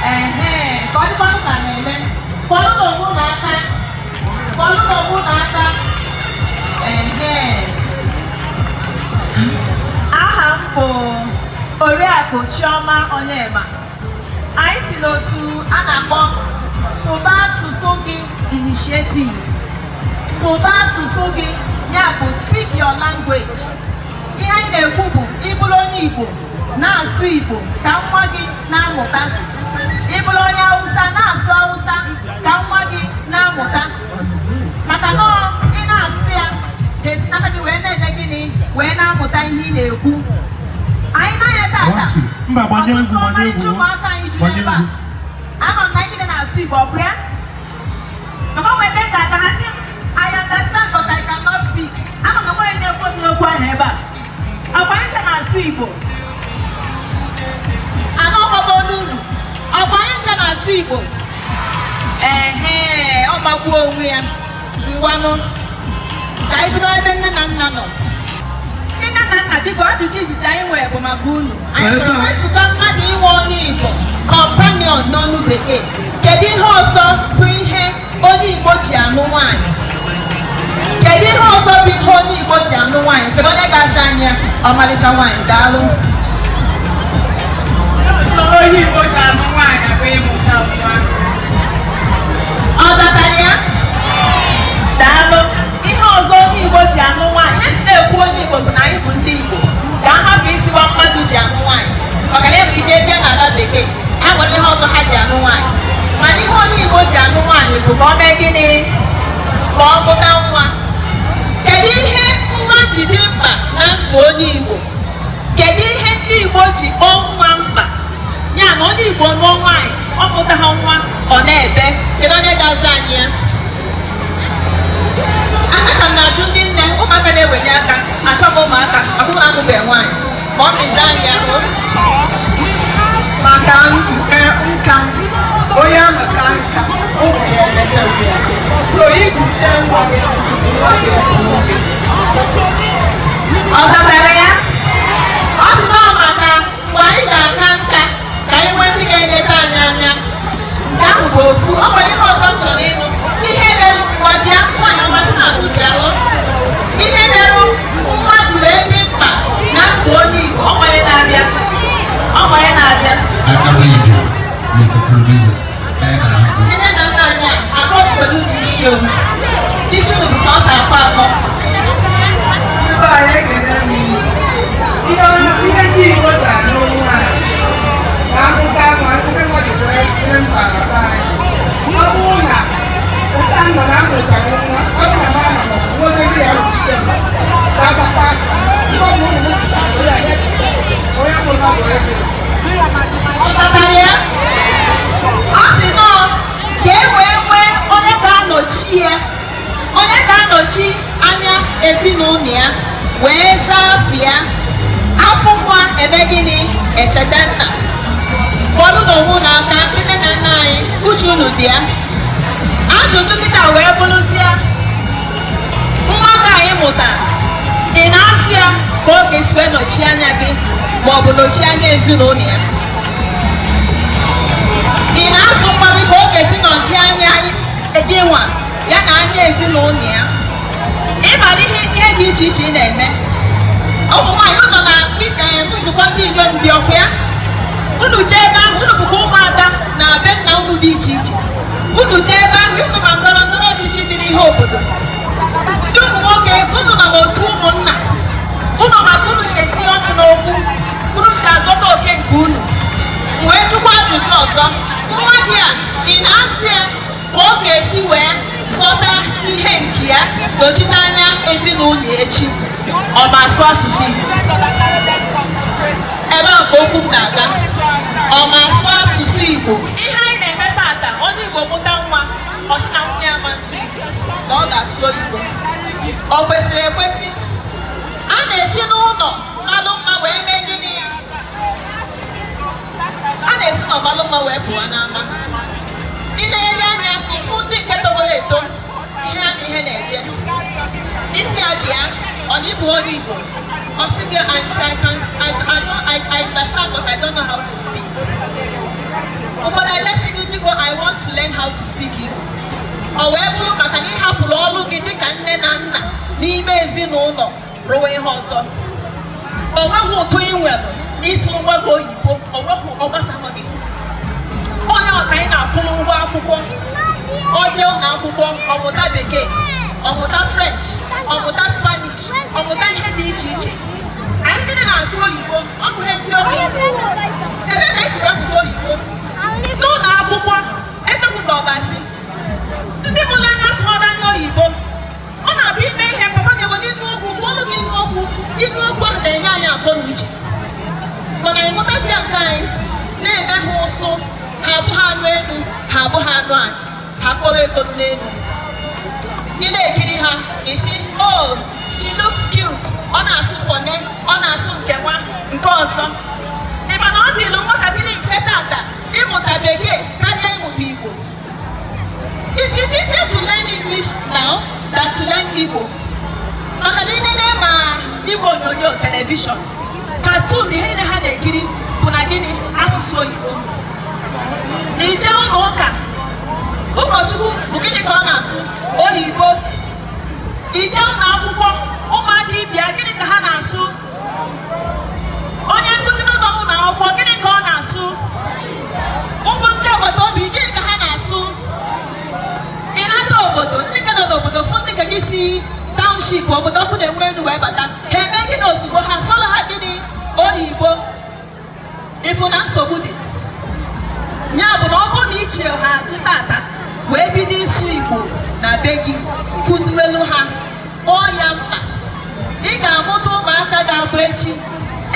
Adaigwe Chioma Onyema. I si n'otu a na-akpọ SUBA ASUSU GI initiative. SUBA ASUSU GI ya bụ speak your language. Ihe anyị na-ekwu bụ ịbụrụ onye Igbo na-asụ Igbo ka nwa gị na-amụta. Ịbụrụ onye Hausa na-asụ Hausa ka nwa gị na-amụta. Maka na ị na-asụ ya ga-esinata gị wee na-eje gịnị wee na-amụta ihe ị na-ekwu. Anyị na-anya tata ọtụtụ ọmarịcha ụmụaka anyị juru ebe a. Ama m na anyị na-asụ Igbo ọ bụ ya? Maka ọ nwere ebe ka ha sị m I understand but I cannot speak. Ama m na nwaanyị na-ekwu otu okwu ahụ ebe a. Ọkwa anyị ncha na-asụ Igbo. Anọ ọgbọgbọ n'uru. Ọkwa anyị ncha na-asụ Igbo. Ọ magbuo onwe ya. Ngwanụ ka anyị bido ebe nne na nna nọ. Biko ajụjụ izizi anyị nwere bụ maka unu. Anyị chọrọ nzukọ mmadụ inwe onye Igbo companion n'ọnụ bekee. Kedu ihe ọzọ bụ ihe onye Igbo ji anụ nwaanyị? Kedu ihe ọzọ bụ ihe onye Igbo ji anụ nwaanyị? Kedu onye ga-aza anyị ọmarịcha nwaanyị? Daalụ. Onye Igbo ji anụ nwaanyị bụ ịmụta nwa. Ọ zatara ya? Daalụ. Ihe ọzọ onye Igbo ji anụ nwaanyị, eji na-ekwu onye Igbo bụ na anyị bụ ndị Igbo ka ha hapụ isiwa mmadụ ji anụ nwaanyị. Maka na ebe ike jee n'ala bekee ha nwere ihe ọzọ ha ji anụ nwaanyị. Mana ihe onye Igbo ji anụ nwaanyị bụ ka ọ mee gịnị? Ka ọ mụta nwa. Kedu ihe nwa ji dị mkpa na ndụ onye Igbo? Kedu ihe ndị Igbo ji kpọọ nwa mkpa? Ya na onye Igbo nụọ nwaanyị ọ mụta ha nwa ọ na-ebe. Kedu onye ga-aza anyị ya? Aka m na-ajụ ndị nne ụmụaka na-ewenye aka achọghị ụmụaka akwụkwọ na-anụbeghị nwaanyị ma ọ mezi anyị ahụ Maka nka onye ahụ ka nka ụmụ ya emeteghị ya. So ịgụzie nwa gị ọ zatara ya? Ọ sị na ọ maka mgbe anyị ga-aka nka ka anyị nwee ndị ga-enyeta anyị anya. Nke ahụ bụ ofu. Ọ nwere ihe ọzọ m chọrọ ịnụ. Ihe mere nwa bịa nwaanyị ọmasị na-atụ bịalụ. Ihe mere nwa jiri dị mkpa na ndụ onye Igbo. Ọ nwere na-abịa. Ọ nwere na-abịa. Nne na nna anyị akpọtụbedu n'isi olu. Isi olu bụ sọsọ akọ. ebe anyị ekele m ihe ndị Igbo ji anụ nwaanyị na-amụta nwa ndị nwa ji wee ihe mkpa na be anyị. Ọ bụrụ na ụta nọ na amụchaghị nwa ọ bụ na ma na nwoke gị ya ruchite ga-azakwa aka ndị ọmụ ụmụ pụtara onye anyị chite onye mụta bụ ebe Ọ batara ya? Ọ sị nọ ka e wee nwee onye ga-anọchi ya, onye ga-anọchi anya ezinụlọ ya wee zaa afọ ya. Afọ nwa eme gịnị? Echeta nna. Ụfọdụ n'onwe n'aka ndị nne na nna anyị uche unu dị ya. Ajụjụ kịta wee bụrụzie nwa ka anyị mụtara ị na-asụ ya ka ọ ga-esi wee nọchie anya gị ma ọ bụ nọchie anya ezinụlọ ya. Ị na-asụ nwa gị ka ọ ga-esi nọchie anya gị nwa ya na anya ezinụlọ ya. Ịmara ihe dị iche iche ị na-eme. Ọ bụ nwaanyị unu nọ na nzukọ ndị inyom dị ọkụ ya. Unu jee ebe ahụ unu bụkwa ụmụada na be nna unu dị iche iche. Unu jee ebe ahụ unu ma ndọrọ ndọrọ ọchịchị dị n'ihe obodo. Ndị ụmụ nwoke unu nọ n'otu ụmụnna. Unu maka unu si etinye ọnụ n'okwu. Unu si azọta oke nke unu. Wee jụkwa ajụjụ ọzọ. Nwa gị a ị na-asụ ya ka ọ ga-esi wee zọta ihe nke ya nọchite anya ezinụlọ echi. Ọ ma asụ asụsụ Igbo. Ebe a ka okwu m na-aga. Ọ ma asụ asụsụ Igbo. Ihe anyị na-eme tata onye Igbo mụta nwa ọ sị na nwunye ya ma nsụ Igbo na ọ ga-asụ Igbo. Ọ kwesịrị ekwesị? A na-esi n'ụlọ malụ mma wee mee gịnị? A na-esi n'ọmalụ mma wee pụọ n'ama. Ị na-ele anya ịfụ ndị nke togoro eto ihe a na ihe na-eje. Isi abịa ọ na ịbụ onye Igbo. Ọ sị gị I understand but I don't know how to speak. Ụfọdụ learn how to speak Igbo. Ọ wee bụrụ maka na ị hapụrụ ọrụ gị dịka nne na nna n'ime ezinụlọ rụwa ihe ọzọ. O nweghị ụtụ ị nwere n'isiri nwa gị oyibo, o nweghị ọgbasahụ gị. Onye ọka anyị na-akwụrụ ụgwọ akwụkwọ, o jee ụlọ akwụkwọ, ọmụta Bekee, ọmụta French, ọmụta Spanish, ọmụta ihe dị iche iche. Anyị ndị na-asụ oyibo, ọ bụ ihe ndị ọhụrụ. Ebe ka anyị si wepụta oyibo? N'ụlọ akwụkwọ, edepụta ọbasi. Ndị mụrụ anya sụọla anya oyibo. Ọ na-abụ ime ihe papa ga-ewe n'ịnụ okwu, tụọlụ gị ịnụ okwu. Ịnụ okwu ahụ na-enye anyị akọ na uche. Mana anyị mụtazie nke anyị na-eme ha ụsụ, ha abụghị anụ elu, ha abụghị anụ anyị, ha kọrọ ekoro n'elu. Ị na-ekiri ha, isi, oh, she looks cute. Ọ na-asụ fone, ọ na-asụ nke nwa, nke ọzọ. Ị ma na ọ dịlụ nwatakịrị mfe tata ịmụta Bekee karịa ịmụta Igbo. It is easier to learn English now than to learn Igbo. Maka na ndị na-ema Igbo onyonyo telivishọn, cartoon ihe niile ha na-ekiri bụ na gịnị? Asụsụ oyibo. Ije ụlọ ụka, ụkọchukwu bụ gịnị ka ọ na-asụ? Oyibo. Ije ụlọ akwụkwọ, ụmụaka ịbịa gịnị ka ha na-asụ? Onye nkụzi n'ụlọ ụlọ akwụkwọ gịnị ka ọ na-asụ? Ụmụ ndị agbata obi gịnị ka ha na-asụ? Ị na-ata obodo, ndị ka nọ n'obodo fụ ndị ka gị si township, obodo ọkụ na-enwere elu wee bata, ha eme gịnị ozugbo? Ha sụọla ha gịnị? Oyibo. Ịfụ na nsogbu dị. Ya bụ na ọ bụrụ na ichie ha asụ tata wee bido ịsụ Igbo na be gị, kụziwelu ha, kpọọ ya mkpa. Ị ga-amụta ụmụaka ga-abụ echi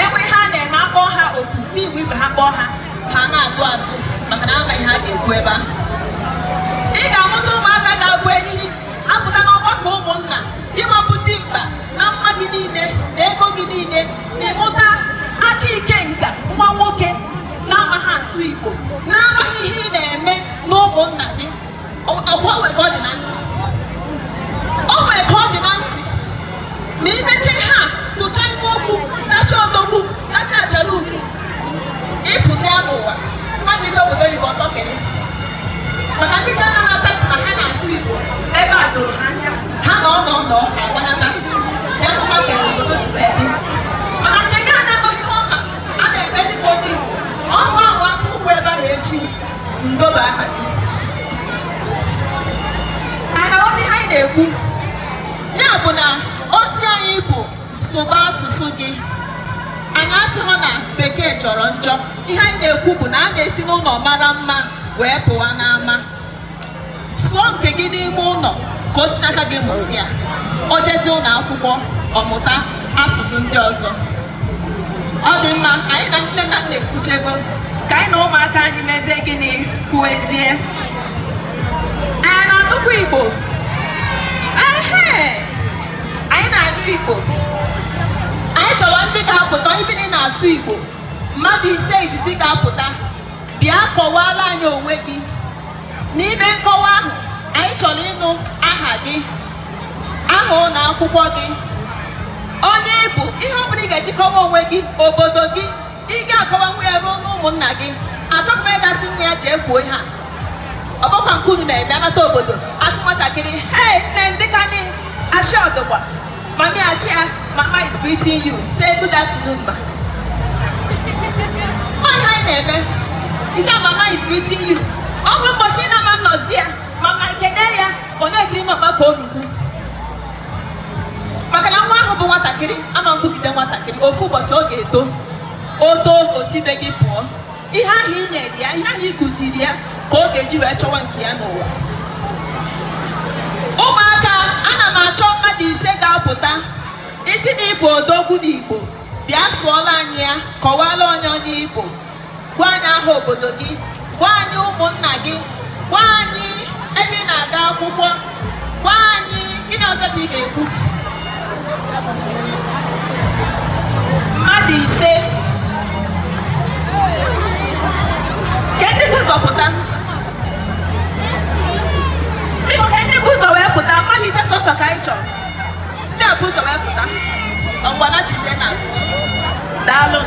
enwe ihe a na-eme akpọ ha oku n'iwu ibe ha kpọọ ha, ha na-atụ azụ maka na amaghị ha ga-ekwu ebe ahụ. Ị ga-amụta ụmụaka ga-abụ echi apụta n'ọgbakọ ụmụnna ịmapụta mkpa na mma gị niile na ego gị niile, na ịmụta aka ike nka nwa nwoke na-amaghị asụ Igbo, na-amaghị ihe ị na-eme na ụmụnna gị. Ọgwa nwere ka ọ dị na ntị, o nwere ka ọ dị na ntị na imecha ihe a tụcha ime okwu, sacha odogwu, sacha achala ugo, ịpụta ya n'ụwa mmadụ iche obodo Igbo ọtọ kere. Maka ndị cha na-anata na ha na-asụ Igbo ebe a doro ha anya, ha na ọnọdụ ha agbanata ya nụkwa ka obodo si wee dị. Mana nke gị anaghị ihe ọma a na-eme dịka oge Igbo, ọnụ ahụ atụ ụkwụ ebe a na-echi ndobe aha gị. Ana obi ha anyị na-ekwu ya bụ na ozi anyị bụ sụba asụsụ gị. Anyị asịghị na Bekee jọrọ njọ. Ihe anyị na-ekwu bụ na a na-esi n'ụlọ mara mma wee pụwa n'ama. Sụọ nke gị n'ime ụlọ ka o si n'aka gị mụta ya. O jezi ụlọ akwụkwọ ọmụta asụsụ ndị ọzọ. Ọ dị mma anyị na nne na nna ekwuchego ka anyị na ụmụaka anyị mezie gịnị? Kwuezie. Anyị na-anụkwa Igbo. Anyị na-anụ Igbo. Anyị chọrọ ndị ga-apụta ibini na-asụ Igbo. Mmadụ 5 izizi ga-apụta. Bịa kọwala anyị onwe gị. N'ime nkọwa ahụ, anyị chọrọ ịnụ aha gị, aha ụlọ akwụkwọ gị, onye ịbụ, ihe ọ bụla ị ga-eji kọwa onwe gị, obodo gị, ị ga-akọwa nwa ya ruo n'ụmụnna gị. Achọghị m ịgasị nwa ya jee kwuo ihe a. Ọgbakwa nke unu na-eme anata obodo, asị nwatakịrị, hey nne m dịka ndị ashị ọdụgba, mami ashị ya, mama is greeting you, say good afternoon ma. Nwaanyị anyị na-eme, isi mama is greeting you. Ọ bụ ụbọchị na ama nnọzi ya, mama ekene ya, onye ekiri mama ka o nukwu. Maka na nwa ahụ bụ nwatakịrị, ama nkwugide nwatakịrị, ofu ụbọchị ọ ga-eto, o too osibe gị pụọ. Ihe ahụ ị nyere ya, ihe ahụ ị kụziri ya ka ọ ga-eji wee chọwa nke ya n'ụwa. Ụmụaka, ana m achọ mmadụ 5 ga-apụta isi na ịbụ odogwu n'Igbo. Bịa sụọla anyị ya, kọwala onye Igbo, gwa anyị aha obodo gị, gwa anyị ụmụnna gị, gwa anyị ebe ị na-aga akwụkwọ, gwa anyị gịnị ọzọ ka ị ga-ekwu. Mmadụ 5 ka ndị bụ ụzọ pụta. Biko ka ndị bụ ụzọ wee pụta, mmadụ 5 sọsọ ka anyị chọrọ. Ndị a bụ ụzọ wee pụta. Ọgwanachizie n'azụ. Daalụ.